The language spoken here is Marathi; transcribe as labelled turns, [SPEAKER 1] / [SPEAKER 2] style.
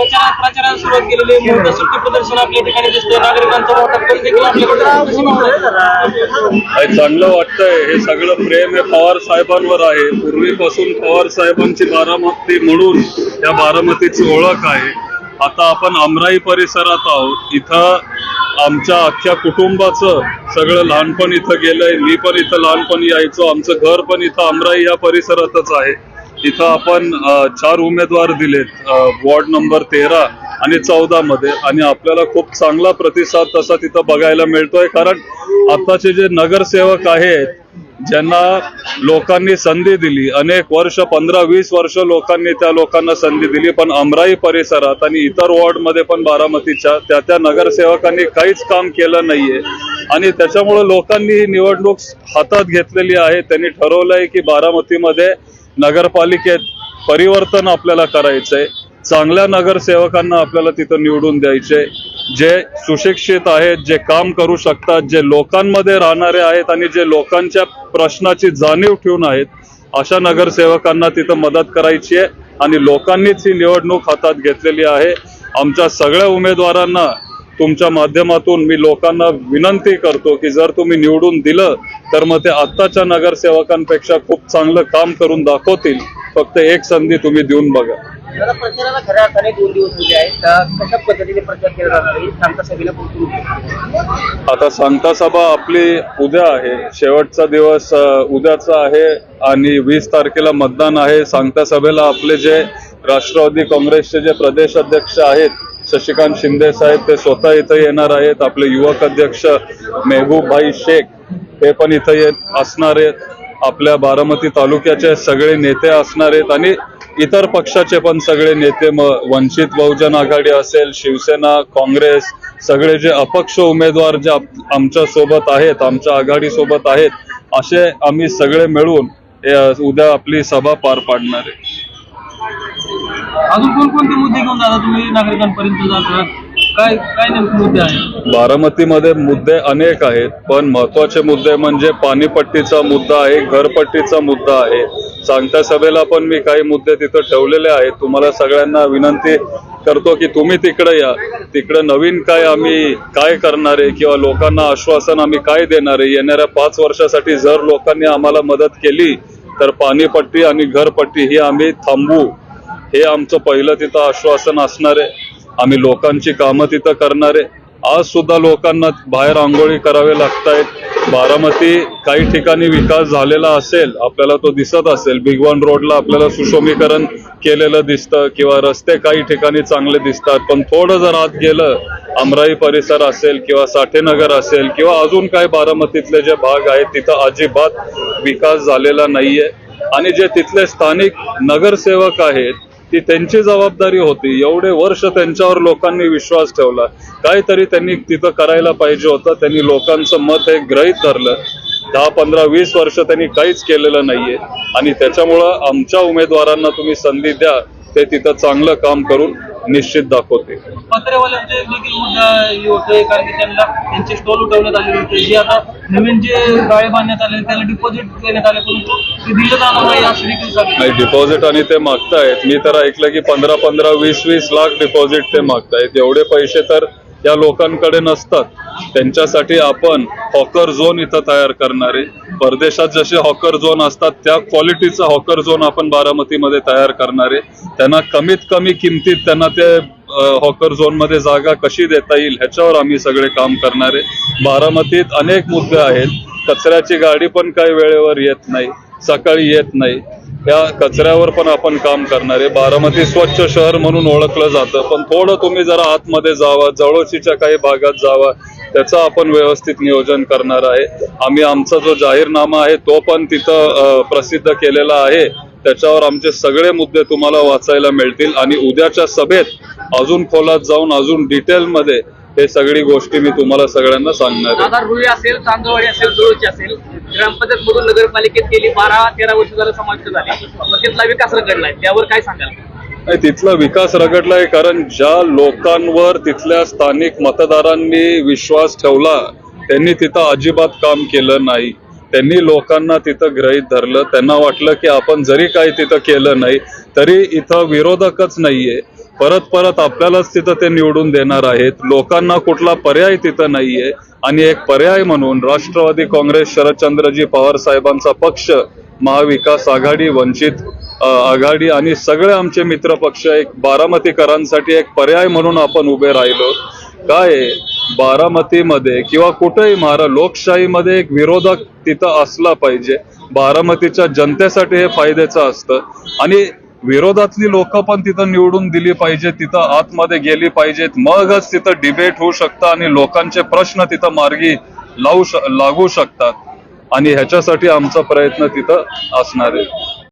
[SPEAKER 1] प्रचाराला सुरुवात केलेली आहे. मोठं सुट्टी प्रदर्शन आपल्या ठिकाणी दिसतंय. नागरिकांचा मोठा कल देखील आपल्याकडे
[SPEAKER 2] चांगलं वाटतंय. हे सगळं प्रेम हे पवार साहेबांवर आहे. पूर्वीपासून पवार साहेबांची बारामती म्हणून या बारामतीची ओळख आहे. आता आपण अमराई परिसरात आहोत. इथं आमच्या अख्ख्या कुटुंबाचं सगळं लहानपण इथं गेलंय. मी पण इथं लहानपणी यायचो. आमचं घर पण इथं अमराई या परिसरातच आहे. इथं आपण 4 उमेदवार दिलेत वॉर्ड नंबर 13 आणि 14 मध्ये, आणि आपल्याला खूप चांगला प्रतिसाद तसा तिथं बघायला मिळतोय. कारण आताचे जे नगरसेवक आहेत ज्यांना लोकांनी संधी दिली, अनेक वर्ष 15-20 वर्ष लोकांनी त्या लोकांना संधी दिली, पण अमराई परिसरात आणि इतर वॉर्डमध्ये पण बारामतीच्या त्या नगरसेवकांनी काहीच काम केलं नाहीये. आणि त्याच्यामुळे लोकांनी ही निवडणूक हातात घेतलेली आहे. त्यांनी ठरवलंय की बारामतीमध्ये नगरपालिकेत परिवर्तन आपल्याला करायचंय. चांगल्या नगरसेवकांना आपल्याला तिथं निवडून द्यायचे, जे सुशिक्षित आहेत, जे काम करू शकतात, जे लोकांमध्ये राहणारे आहेत आणि जे लोकांच्या प्रश्नाची जाणीव ठेवून आहेत, अशा नगरसेवकांना तिथं मदत करायची आहे. आणि लोकांनीच ही निवडणूक हातात घेतलेली आहे. आमच्या सगळ्या उमेदवारांना तुमच्या माध्यमातून मी लोकांना विनंती करतो की जर तुम्ही निवडून दिलं तर मग ते आत्ताच्या नगरसेवकांपेक्षा खूप चांगलं काम करून दाखवतील. फक्त एक संधी तुम्ही देऊन बघा.
[SPEAKER 1] प्रचाराला खऱ्या अर्थाने 2 दिवस उरले आहेत. कशा पद्धतीने प्रचार केला जाणार आहे? सांगता सभेला पोहोचून
[SPEAKER 2] आता सांगता सभा आपली उद्या आहे. शेवटचा दिवस उद्याचा आहे आणि 20 तारखेला मतदान आहे. सांगता सभेला आपले जे राष्ट्रवादी काँग्रेसचे जे प्रदेश अध्यक्ष आहेत शशिकांत शिंदे साहेब, ते स्वतः इथं येणार आहेत. आपले युवक अध्यक्ष मेहबूब भाई शेख हे पण इथं असणार आहेत. आपल्या बारामती तालुक्याचे सगळे नेते असणार आहेत आणि इतर पक्षाचे पण सगळे नेते, मग वंचित बहुजन आघाडी असेल, शिवसेना, काँग्रेस, सगळे जे अपक्ष उमेदवार जे आमच्या सोबत आहेत, आमच्या आघाडी सोबत आहेत, असे आम्ही सगळे मिळून उद्या आपली सभा पार पाडणार आहे.
[SPEAKER 1] अजून कोणकोणते मुद्दे घेऊन जाता तुम्ही नागरिकांपर्यंत जाता? काय नेमके मुद्दे आहेत?
[SPEAKER 2] बारामतीमध्ये मुद्दे अनेक आहेत, पण महत्वाचे मुद्दे म्हणजे पाणीपट्टीचा मुद्दा आहे, घरपट्टीचा मुद्दा आहे. सांगता सभेला पण मी काही मुद्दे तिथं ठेवलेले आहेत. तुम्हाला सगळ्यांना विनंती करतो की तुम्ही तिकडे या. तिकडे नवीन आम्ही काय करणार आहे किंवा लोकांना आश्वासन आम्ही काय देणार आहे. येणाऱ्या 5 वर्षासाठी जर लोकांनी आम्हाला मदत केली तर पाणीपट्टी आणि घरपट्टी ही आम्ही थांबवू, हे आमचं पहिलं तिथं आश्वासन असणार आहे. आम्ही लोकांची कामं तिथं करणार आहे. आज सुद्धा लोकांना बाहेर आंघोळी करावे लागतायत. बारामती काही ठिकाणी विकास झालेला असेल, आपल्याला तो दिसत असेल. भिगवण रोडला आपल्याला सुशोभीकरण केलेलं दिसतं किंवा रस्ते काही ठिकाणी चांगले दिसतात, पण थोडं जर आत गेलं, अमराई परिसर असेल किंवा साठेनगर असेल किंवा अजून काही बारामतीतले जे भाग आहेत तिथं अजिबात विकास झालेला नाहीये. आणि जे तिथले स्थानिक नगरसेवक आहेत ती त्यांची जबाबदारी होती. एवढे वर्ष त्यांच्यावर लोकांनी विश्वास ठेवला, काहीतरी त्यांनी तिथं करायला पाहिजे होतं. त्यांनी लोकांचं मत हे गृहीत धरलं. 10, 15, 20 वर्ष त्यांनी काहीच केलेलं नाहीये आणि त्याच्यामुळं आमच्या उमेदवारांना तुम्ही संधी द्या, ते तिथं चांगलं काम करून निश्चित दाखवते.
[SPEAKER 1] पत्रेवाल्यांचे देखील मुद्दा होतोय, कारण की त्यांचे स्टॉल उठवण्यात आले होते. जे आता नवीन जे गाळे बांधण्यात आले त्याला डिपॉझिट देण्यात आले, परंतु ते दिलं जाणार नाही अशी देखील
[SPEAKER 2] नाही. डिपॉझिट आणि ते मागतायत. मी तर ऐकलं की 15-15, 20-20 लाख डिपॉझिट ते मागतायत. एवढे पैसे तर या लोकांकडे नसतात. त्यांच्यासाठी आपण हॉकर झोन इथं तयार करणार आहे. परदेशात जसे हॉकर झोन असतात त्या क्वालिटीचा हॉकर झोन आपण बारामतीमध्ये तयार करणार आहे. त्यांना कमीत कमी किमतीत त्यांना ते हॉकर झोन मध्ये जागा कशी देता येईल ह्याच्यावर आम्ही सगळे काम करणार आहे. बारामतीत अनेक मुद्दे आहेत. कचऱ्याची गाडी पण काही वेळेवर येत नाही, सकाळी येत नाही. या कचऱ्यावर पण आपण काम करणार आहे. बारामती स्वच्छ शहर म्हणून ओळखलं जातं, पण थोडं तुम्ही जरा आतमध्ये जावा, जवळचीच्या काही भागात जावा, त्याचं आपण व्यवस्थित नियोजन करणार आहे. आम्ही आमचा जो जाहीरनामा आहे तो पण तिथं प्रसिद्ध केलेला आहे. त्याच्यावर आमचे सगळे मुद्दे तुम्हाला वाचायला मिळतील आणि उद्याच्या सभेत अजून खोलात जाऊन अजून डिटेलमध्ये हे सगळी गोष्टी मी तुम्हाला सगळ्यांना सांगणार आहे.
[SPEAKER 1] आधारभूमी असेल, चांदवडी असेल, जवळची असेल, ग्रामपंचायत मधून नगरपालिकेत गेली 12-13 वर्ष झालं समाविष्ट झाले, तिथला विकास रगडलाय, त्यावर काय सांगाल?
[SPEAKER 2] तिथला विकास रगडलाय कारण ज्या लोकांवर तिथल्या स्थानिक मतदारांनी विश्वास ठेवला त्यांनी तिथं अजिबात काम केलं नाही. त्यांनी लोकांना तिथं गृहीत धरलं. त्यांना वाटलं की आपण जरी काही तिथं केलं नाही तरी इथं विरोधकच नाहीये, परत परत आपल्यालाच तिथं ते निवडून देणार आहेत. लोकांना कुठला पर्याय तिथं नाहीये. आणि एक पर्याय म्हणून राष्ट्रवादी काँग्रेस शरदचंद्रजी पवार साहेबांचा पक्ष, महाविकास आघाडी, वंचित आघाडी आणि सगळे आमचे मित्र पक्ष एक बारामतीकरांसाठी एक पर्याय म्हणून आपण उभे राहिलो. काय बारामतीमध्ये किंवा कुठेही लोकशाहीमध्ये एक विरोधक तिथं असला पाहिजे. बारामतीच्या जनतेसाठी हे फायद्याचं असतं आणि विरोधातली लोक पण तिथं निवडून दिली पाहिजे, तिथं आतमध्ये गेली पाहिजेत. मगच तिथं डिबेट होऊ शकतं आणि लोकांचे प्रश्न तिथं मार्गी लागू शकतात. आणि ह्याच्यासाठी आमचा प्रयत्न तिथं असणार आहे.